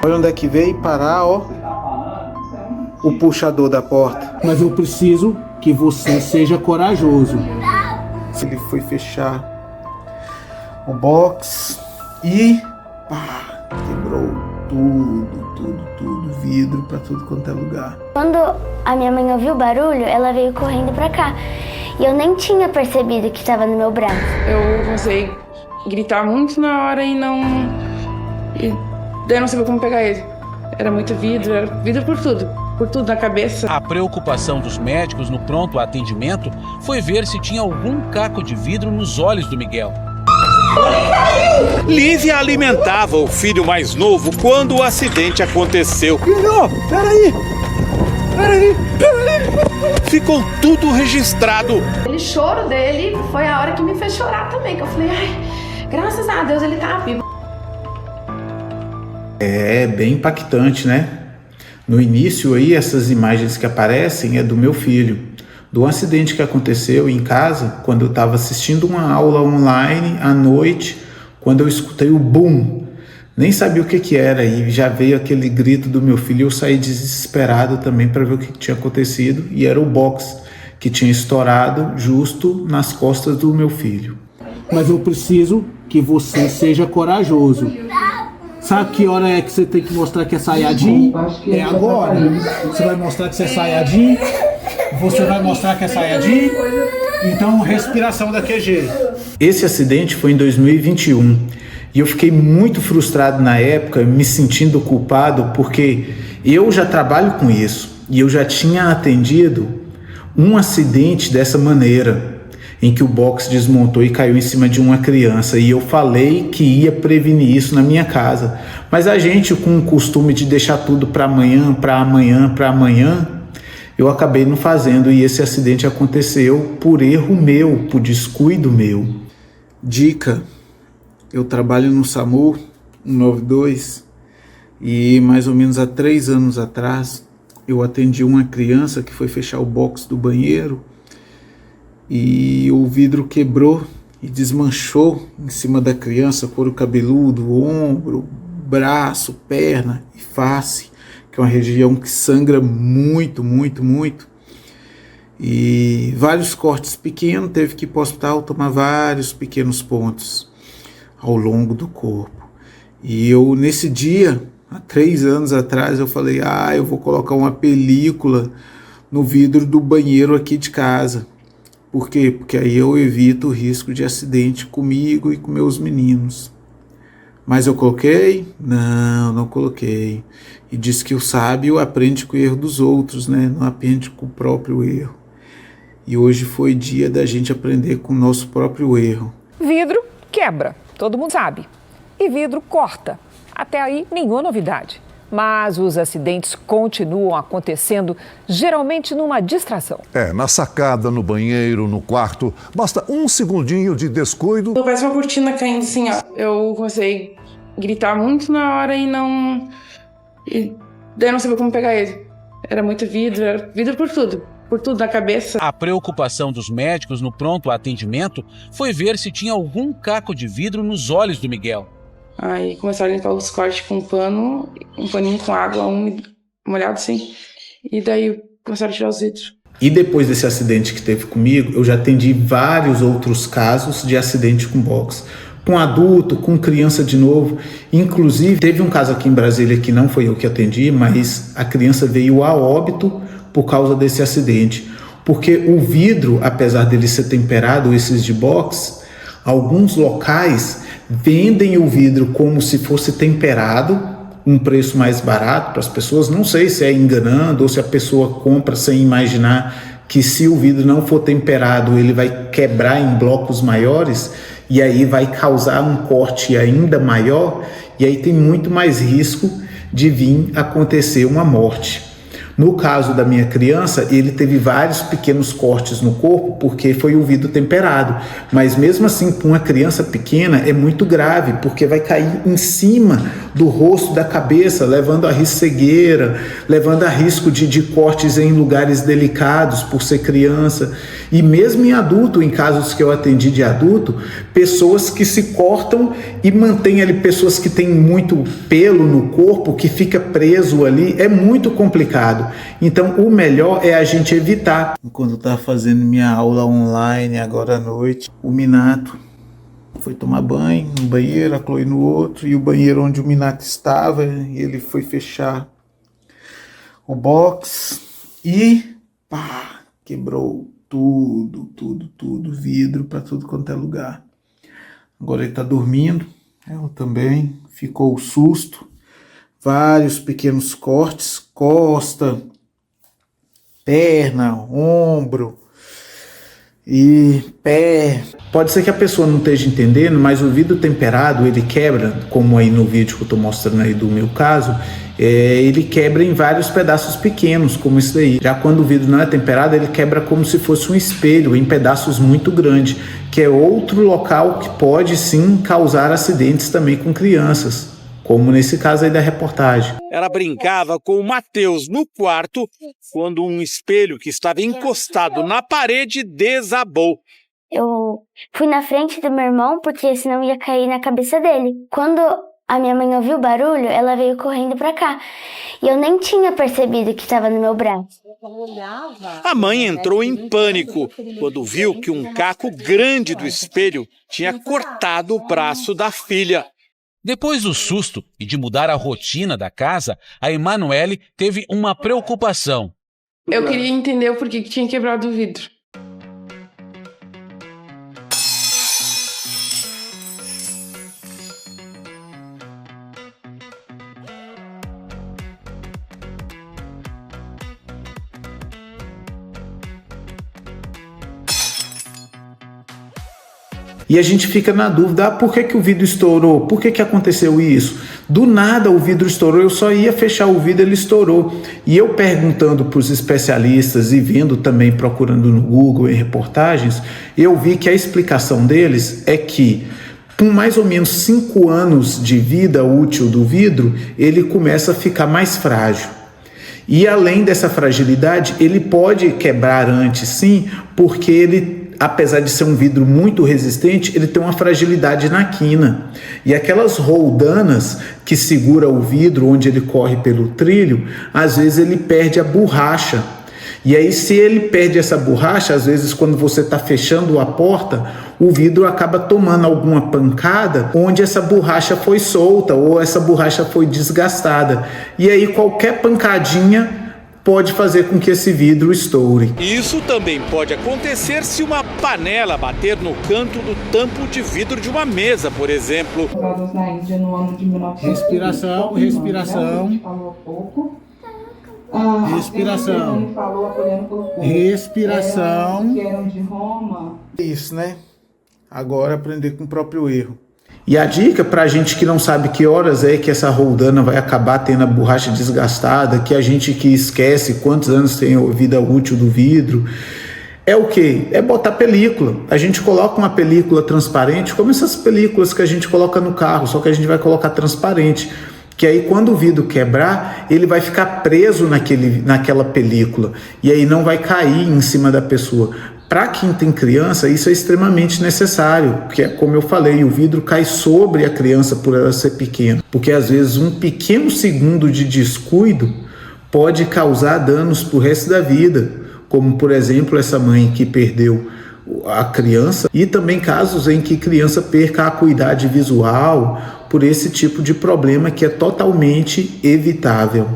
Olha onde é que veio parar, ó. O puxador da porta. Mas eu preciso que você seja corajoso. Ele foi fechar o box e pá, quebrou tudo, vidro pra tudo quanto é lugar. Quando a minha mãe ouviu o barulho, ela veio correndo pra cá. E eu nem tinha percebido que estava no meu braço. Eu comecei a gritar muito na hora e daí eu não sabia como pegar ele. Era muito vidro, era vidro por tudo na cabeça. A preocupação dos médicos no pronto atendimento foi ver se tinha algum caco de vidro nos olhos do Miguel. Lívia alimentava o filho mais novo quando o acidente aconteceu. Filho, peraí! Ficou tudo registrado. O choro dele foi a hora que me fez chorar também, que eu falei, ai, graças a Deus ele tá vivo. É bem impactante, né? No início aí, essas imagens que aparecem é do meu filho, do acidente que aconteceu em casa, quando eu estava assistindo uma aula online à noite, quando eu escutei o boom. Nem sabia o que era e já veio aquele grito do meu filho e eu saí desesperado também para ver o que tinha acontecido e era o box que tinha estourado justo nas costas do meu filho. Mas eu preciso que você seja corajoso. Sabe que hora é que você tem que mostrar que é Saiyajin? É agora. Você vai mostrar que você é Saiyajin? Você vai mostrar que é Saiyajin? Então, respiração da QG. Esse acidente foi em 2021 e eu fiquei muito frustrado na época, me sentindo culpado, porque eu já trabalho com isso e eu já tinha atendido um acidente dessa maneira, em que o box desmontou e caiu em cima de uma criança, e eu falei que ia prevenir isso na minha casa, mas a gente com o costume de deixar tudo para amanhã, eu acabei não fazendo, e esse acidente aconteceu por erro meu, por descuido meu. Dica: eu trabalho no SAMU 192 e mais ou menos há 3 anos atrás eu atendi uma criança que foi fechar o box do banheiro e o vidro quebrou e desmanchou em cima da criança, couro cabeludo, ombro, braço, perna e face, que é uma região que sangra muito. E vários cortes pequenos, teve que ir para o hospital tomar vários pequenos pontos ao longo do corpo. E eu, nesse dia, há 3 anos atrás, eu falei, eu vou colocar uma película no vidro do banheiro aqui de casa. Por quê? Porque aí eu evito o risco de acidente comigo e com meus meninos. Mas eu coloquei? Não coloquei. E diz que o sábio aprende com o erro dos outros, né? Não aprende com o próprio erro. E hoje foi dia da gente aprender com o nosso próprio erro. Vidro quebra, todo mundo sabe. E vidro corta. Até aí, nenhuma novidade. Mas os acidentes continuam acontecendo, geralmente numa distração. Na sacada, no banheiro, no quarto, basta um segundinho de descuido. Parece uma cortina caindo assim, ó. Eu comecei a gritar muito na hora e daí eu não sabia como pegar ele. Era muito vidro, era vidro por tudo na cabeça. A preocupação dos médicos no pronto atendimento foi ver se tinha algum caco de vidro nos olhos do Miguel. Aí começaram a limpar os cortes com um paninho com água molhado assim, e daí começaram a tirar os vidros. E depois desse acidente que teve comigo, eu já atendi vários outros casos de acidente com box. Com adulto, com criança de novo. Inclusive, teve um caso aqui em Brasília que não foi eu que atendi, mas a criança veio a óbito por causa desse acidente. Porque o vidro, apesar dele ser temperado, esses de box, alguns locais vendem o vidro como se fosse temperado, um preço mais barato para as pessoas. Não sei se é enganando ou se a pessoa compra sem imaginar que se o vidro não for temperado, ele vai quebrar em blocos maiores e aí vai causar um corte ainda maior e aí tem muito mais risco de vir acontecer uma morte. No caso da minha criança, ele teve vários pequenos cortes no corpo porque foi o vidro temperado. Mas mesmo assim, para uma criança pequena é muito grave, porque vai cair em cima do rosto, da cabeça, levando a risco de cegueira, levando a risco de cortes em lugares delicados por ser criança. E mesmo em adulto, em casos que eu atendi de adulto, pessoas que se cortam e mantêm ali, pessoas que têm muito pelo no corpo, que fica preso ali, é muito complicado. Então o melhor é a gente evitar. Quando eu estava fazendo minha aula online agora à noite, o Minato foi tomar banho no banheiro, a Chloe no outro, e o banheiro onde o Minato estava, ele foi fechar o box e pá, quebrou tudo, vidro para tudo quanto é lugar. Agora ele está dormindo, ela também, ficou o susto, vários pequenos cortes, costa, perna, ombro e pé. Pode ser que a pessoa não esteja entendendo, mas o vidro temperado, ele quebra, como aí no vídeo que eu estou mostrando aí do meu caso, ele quebra em vários pedaços pequenos, como isso daí. Já quando o vidro não é temperado, ele quebra como se fosse um espelho, em pedaços muito grandes, que é outro local que pode sim causar acidentes também com crianças, como nesse caso aí da reportagem. Ela brincava com o Matheus no quarto quando um espelho que estava encostado na parede desabou. Eu fui na frente do meu irmão porque senão ia cair na cabeça dele. Quando a minha mãe ouviu o barulho, ela veio correndo pra cá. E eu nem tinha percebido que estava no meu braço. A mãe entrou em pânico quando viu que um caco grande do espelho tinha cortado o braço da filha. Depois do susto e de mudar a rotina da casa, a Emanuele teve uma preocupação. Eu queria entender o porquê que tinha quebrado o vidro. E a gente fica na dúvida, por que o vidro estourou? Por que aconteceu isso? Do nada o vidro estourou, eu só ia fechar o vidro, ele estourou. E eu perguntando para os especialistas e vendo também, procurando no Google em reportagens, eu vi que a explicação deles é que com mais ou menos 5 anos de vida útil do vidro, ele começa a ficar mais frágil. E além dessa fragilidade, ele pode quebrar antes sim, porque ele, apesar de ser um vidro muito resistente, ele tem uma fragilidade na quina. E aquelas roldanas que segura o vidro onde ele corre pelo trilho, às vezes ele perde a borracha. E aí, se ele perde essa borracha, às vezes quando você está fechando a porta, o vidro acaba tomando alguma pancada onde essa borracha foi solta ou essa borracha foi desgastada. E aí qualquer pancadinha pode fazer com que esse vidro estoure. Isso também pode acontecer se uma panela bater no canto do tampo de vidro de uma mesa, por exemplo. Respiração, respiração. Respiração. Respiração. Isso, né? Agora aprender com o próprio erro. E a dica para a gente que não sabe que horas é que essa roldana vai acabar tendo a borracha desgastada, que a gente que esquece quantos anos tem a vida útil do vidro, é o quê? É botar película. A gente coloca uma película transparente, como essas películas que a gente coloca no carro, só que a gente vai colocar transparente. Que aí quando o vidro quebrar, ele vai ficar preso naquela película e aí não vai cair em cima da pessoa. Para quem tem criança, isso é extremamente necessário, porque como eu falei, o vidro cai sobre a criança por ela ser pequena, porque às vezes um pequeno segundo de descuido pode causar danos para o resto da vida, como por exemplo essa mãe que perdeu a criança, e também casos em que criança perca a acuidade visual por esse tipo de problema que é totalmente evitável.